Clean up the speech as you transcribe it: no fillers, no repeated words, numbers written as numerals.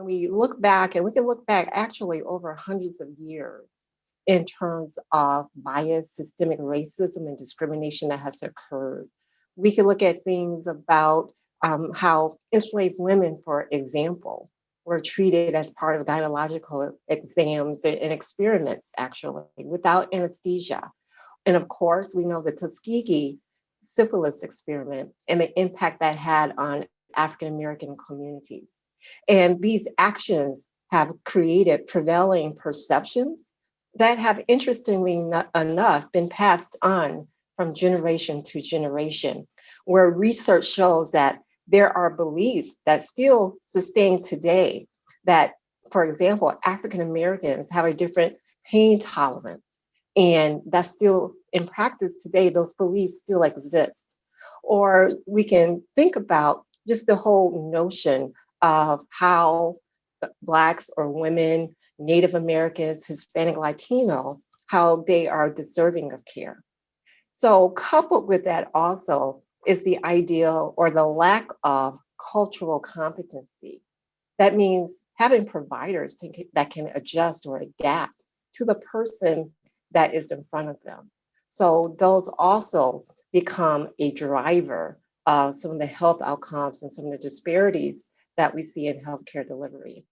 when we look back, and we can look back actually over hundreds of years in terms of bias, systemic racism, and discrimination that has occurred. We can look at things about how enslaved women, for example, were treated as part of gynecological exams and experiments, actually, without anesthesia. And of course, we know the Tuskegee syphilis experiment and the impact that had on African American communities. And these actions have created prevailing perceptions that have, interestingly enough, been passed on from generation to generation, where research shows that there are beliefs that still sustain today that, for example, African Americans have a different pain tolerance. And that's still in practice today, those beliefs still exist. Or we can think about just the whole notion of how Blacks or women, Native Americans, Hispanic, Latino, how they are deserving of care. So, coupled with that also is the ideal or the lack of cultural competency. That means having providers that can adjust or adapt to the person that is in front of them. So, those also become a driver of some of the health outcomes and some of the disparities that we see in healthcare delivery.